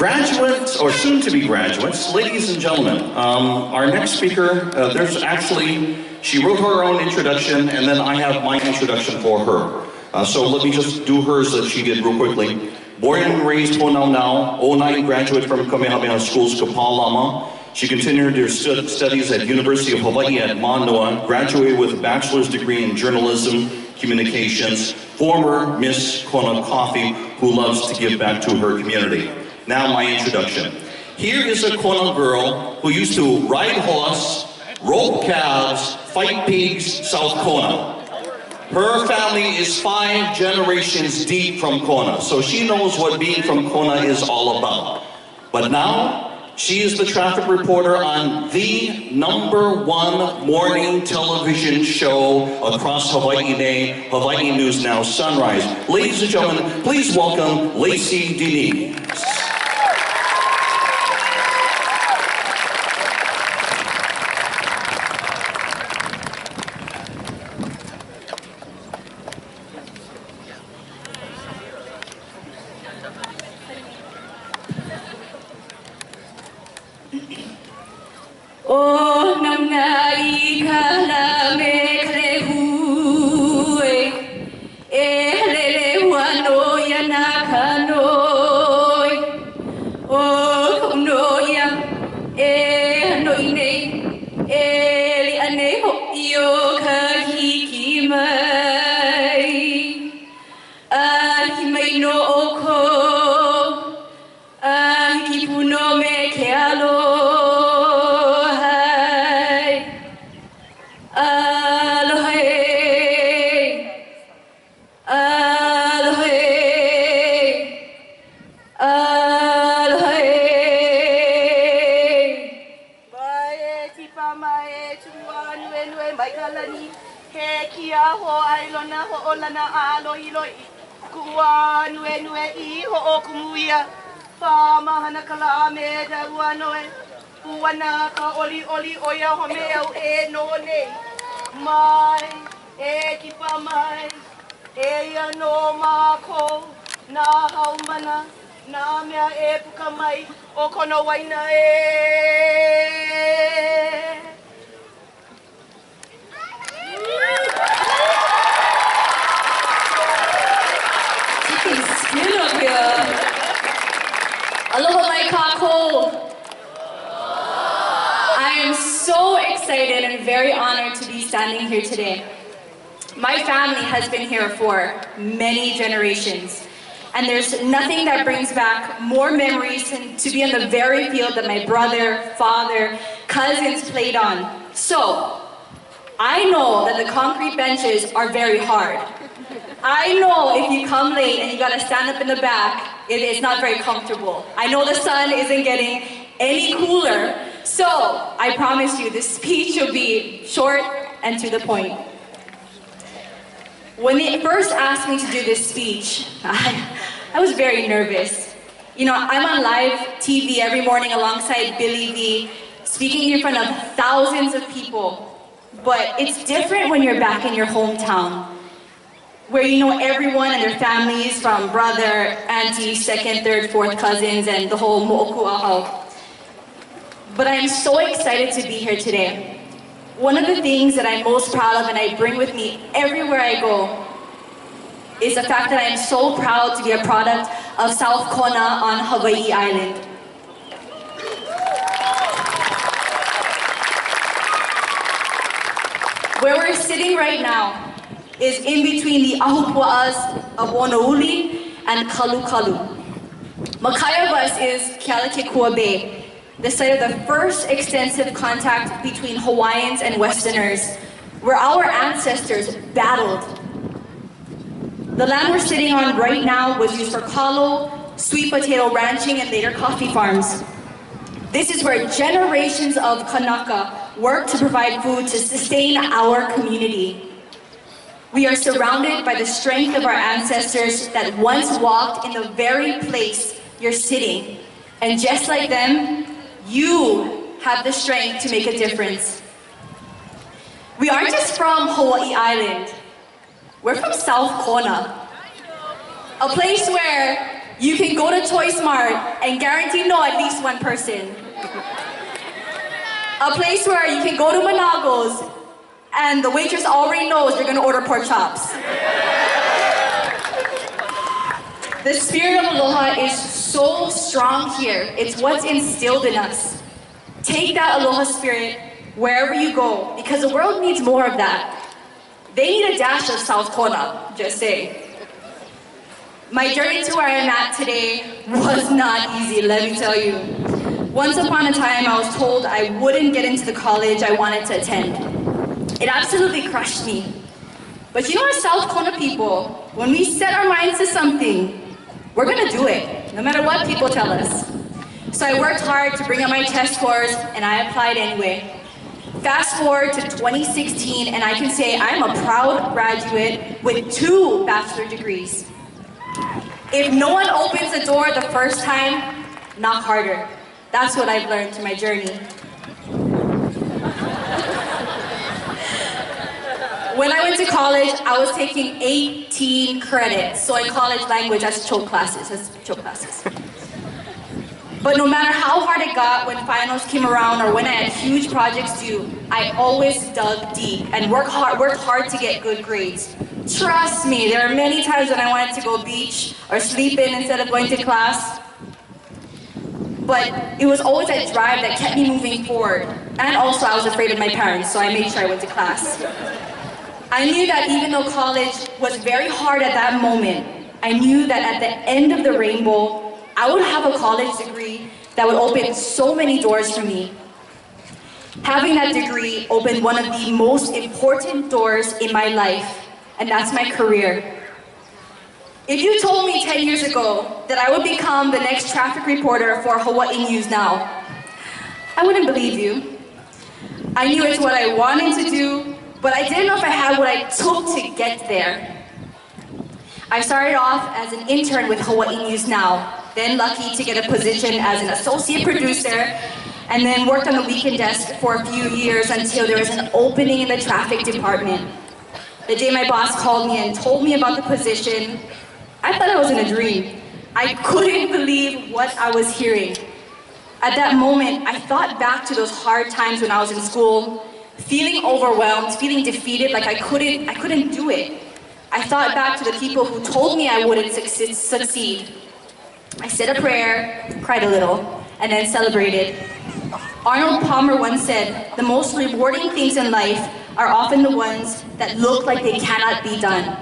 Graduates, or soon-to-be graduates, ladies and gentlemen, our next speaker, she wrote her own introduction, and then I have my introduction for her. So let me just do hers that she did real quickly. Born and raised Konawaena, 09 graduate from Kamehameha School's Kapalama. She continued her studies at University of Hawaii at Manoa, graduated with a bachelor's degree in journalism, communications, former Miss Kona Coffee, who loves to give back to her community. Now my introduction. Here is a Kona girl who used to ride horse, rope calves, fight pigs, South Kona. Her family is 5 generations deep from Kona, so she knows what being from Kona is all about. But now, she is the traffic reporter on the #1 morning television show across Hawaii, Hawaii News Now Sunrise. Ladies and gentlemen, please welcome Lacy Deniz. Oh, namnai kala me krehu lele wano yana kanoi oh no ya no ine li ane ho yo kahiki mai mai no oko kipuno me kealo. Olana alo iloi kuwa nue I ho okumuia pa mahana kala me da uanoe uana ka oli oia ho me au no ne mai kipa mai ya no mako na haumana na mea puka mai o Konawaena Aloha mai kako. I am so excited and very honored to be standing here today. My family has been here for many generations, and there's nothing that brings back more memories than to be on the very field that my brother, father, cousins played on. So, I know that the concrete benches are very hard. I know if you come late and you gotta stand up in the back, it's not very comfortable. I know the sun isn't getting any cooler, so I promise you this speech will be short and to the point. When they first asked me to do this speech, I was very nervous. You know, I'm on live TV every morning alongside Billy V, speaking in front of thousands of people. But it's different when you're back in your hometown, where you know everyone and their families, from brother, auntie, second, third, fourth cousins, and the whole mo'oku'ahau. But I'm so excited to be here today. One of the things that I'm most proud of and I bring with me everywhere I go is the fact that I am so proud to be a product of South Kona on Hawaii Island. Where we're sitting right now is in between the ahupua'as of Wonouli and Kalukalu. Makayabus is Kealakekua Bay, the site of the first extensive contact between Hawaiians and Westerners, where our ancestors battled. The land we're sitting on right now was used for kalo, sweet potato ranching, and later coffee farms. This is where generations of Kanaka worked to provide food to sustain our community. We are surrounded by the strength of our ancestors that once walked in the very place you're sitting. And just like them, you have the strength to make a difference. We aren't just from Hawaii Island. We're from South Kona, a place where you can go to Choice Mart and guarantee know at least one person. A place where you can go to Managos and the waitress already knows you're gonna order pork chops. The spirit of aloha is so strong here. It's what's instilled in us. Take that aloha spirit wherever you go, because the world needs more of that. They need a dash of South Kona, just say. My journey to where I am at today was not easy, let me tell you. Once upon a time, I was told I wouldn't get into the college I wanted to attend. It absolutely crushed me. But you know, as South Kona people, when we set our minds to something, we're gonna do it, no matter what people tell us. So I worked hard to bring up my test scores, and I applied anyway. Fast forward to 2016, and I can say I'm a proud graduate with 2 bachelor degrees. If no one opens the door the first time, knock harder. That's what I've learned through my journey. When I went to college, I was taking 18 credits. So in college language, that's choke classes. But no matter how hard it got when finals came around or when I had huge projects due, I always dug deep and worked hard to get good grades. Trust me, there are many times when I wanted to go beach or sleep in instead of going to class. But it was always that drive that kept me moving forward. And also I was afraid of my parents, so I made sure I went to class. I knew that even though college was very hard at that moment, I knew that at the end of the rainbow, I would have a college degree that would open so many doors for me. Having that degree opened one of the most important doors in my life, and that's my career. If you told me 10 years ago that I would become the next traffic reporter for Hawaii News Now, I wouldn't believe you. I knew it's what I wanted to do, but I didn't know if I had what I took to get there. I started off as an intern with Hawaii News Now, then lucky to get a position as an associate producer, and then worked on the weekend desk for a few years until there was an opening in the traffic department. The day my boss called me and told me about the position, I thought I was in a dream. I couldn't believe what I was hearing. At that moment, I thought back to those hard times when I was in school, feeling overwhelmed, feeling defeated, like I couldn't do it. I thought back to the people who told me I wouldn't succeed. I said a prayer, cried a little, and then celebrated. Arnold Palmer once said, "The most rewarding things in life are often the ones that look like they cannot be done."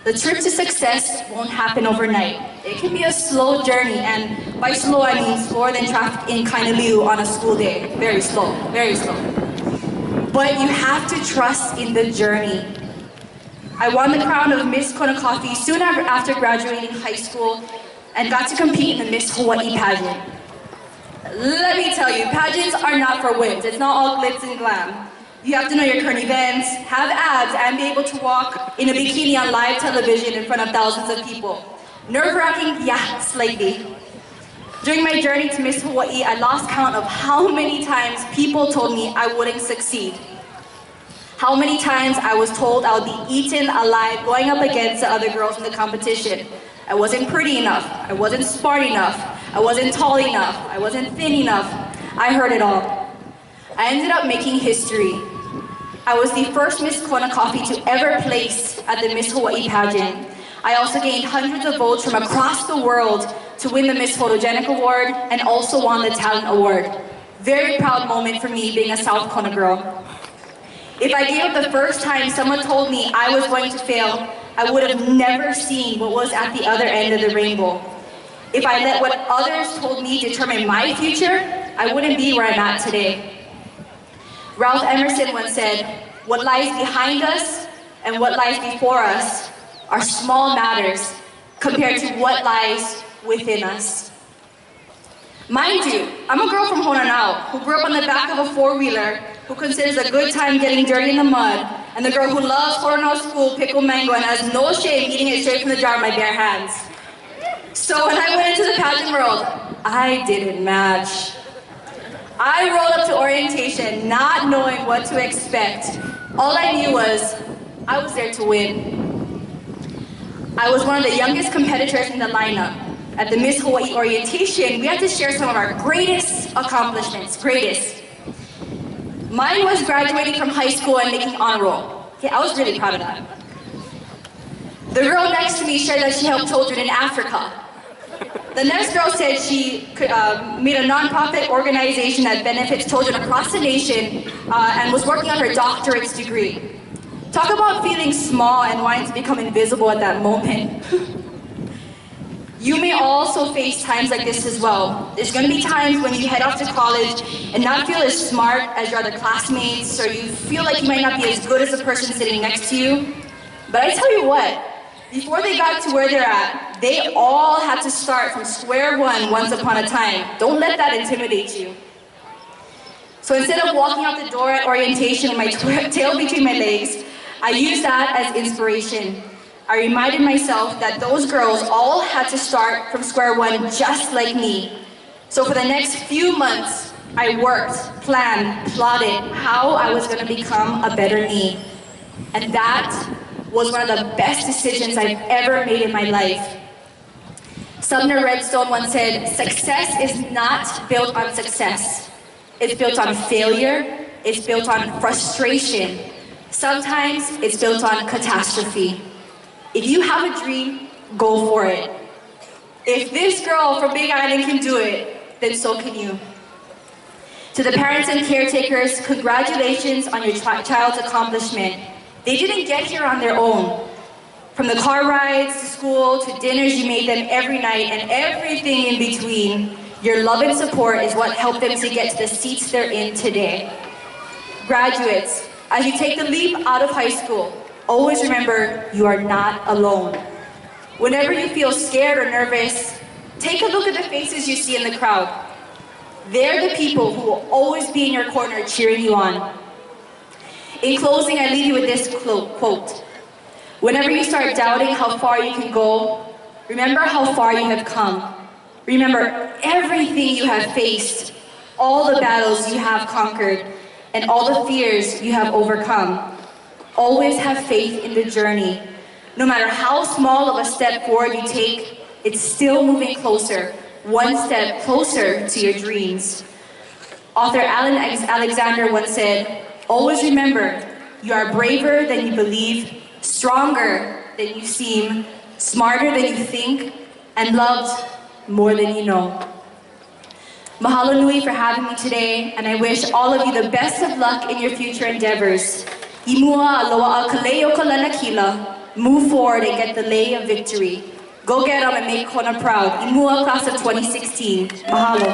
The trip to success won't happen overnight. It can be a slow journey, and by slow I mean slower than traffic in Kainaliu on a school day. Very slow, very slow. But you have to trust in the journey. I won the crown of Miss Kona Coffee soon after graduating high school and got to compete in the Miss Hawaii pageant. Let me tell you, pageants are not for wimps. It's not all glitz and glam. You have to know your current events, have abs, and be able to walk in a bikini on live television in front of thousands of people. Nerve-wracking? Yeah, slightly. During my journey to Miss Hawaii, I lost count of how many times people told me I wouldn't succeed. How many times I was told I would be eaten alive going up against the other girls in the competition. I wasn't pretty enough, I wasn't smart enough, I wasn't tall enough, I wasn't thin enough. I heard it all. I ended up making history. I was the first Miss Kona Coffee to ever place at the Miss Hawaii pageant. I also gained hundreds of votes from across the world to win the Miss Photogenic Award and also won the Talent Award. Very proud moment for me being a South Kona girl. If I gave up the first time someone told me I was going to fail, I would have never seen what was at the other end of the rainbow. If I let what others told me determine my future, I wouldn't be where I'm at today. Ralph Emerson once said, "What lies behind us and what lies before us are small matters compared to what lies within us." Mind you, I'm a girl from Honanao who grew up on the back of a four-wheeler, who considers a good time getting dirty in the mud, and the girl who loves Honanao school pickled mango and has no shame eating it straight from the jar with my bare hands. So when I went into the pageant world, I didn't match. I rolled up to orientation not knowing what to expect. All I knew was I was there to win. I was one of the youngest competitors in the lineup. At the Miss Hawaii orientation, we had to share some of our greatest accomplishments, Mine was graduating from high school and making honor roll. Okay, I was really proud of that. The girl next to me shared that she helped children in Africa. The next girl said she made a nonprofit organization that benefits children across the nation and was working on her doctorate's degree. Talk about feeling small and wanting to become invisible at that moment. You may also face times like this as well. There's going to be times when you head off to college and not feel as smart as your other classmates, or you feel like you might not be as good as the person sitting next to you. But I tell you what, before they got to where they're at, they all had to start from square one once upon a time. Don't let that intimidate you. So instead of walking out the door at orientation with my tail between my legs, I used that as inspiration. I reminded myself that those girls all had to start from square one just like me. So for the next few months, I worked, planned, plotted how I was going to become a better me. And that was one of the best decisions I've ever made in my life. Sumner Redstone once said, "Success is not built on success. It's built on failure. It's built on frustration. Sometimes it's built on catastrophe." If you have a dream, go for it. If this girl from Big Island can do it, then so can you. To the parents and caretakers, congratulations on your child's accomplishment. They didn't get here on their own. From the car rides to school to dinners you made them every night and everything in between, your love and support is what helped them to get to the seats they're in today. Graduates, as you take the leap out of high school, always remember you are not alone. Whenever you feel scared or nervous, take a look at the faces you see in the crowd. They're the people who will always be in your corner cheering you on. In closing, I leave you with this quote. Whenever you start doubting how far you can go, remember how far you have come. Remember everything you have faced, all the battles you have conquered, and all the fears you have overcome. Always have faith in the journey. No matter how small of a step forward you take, it's still moving closer, one step closer to your dreams. Author Alan Alexander once said, "Always remember, you are braver than you believe, stronger than you seem, smarter than you think, and loved more than you know." Mahalo nui for having me today, and I wish all of you the best of luck in your future endeavors. Imua aloha kaleo kalanakila. Move forward and get the lei of victory. Go get them and make Kona proud. Imua class of 2016. Mahalo.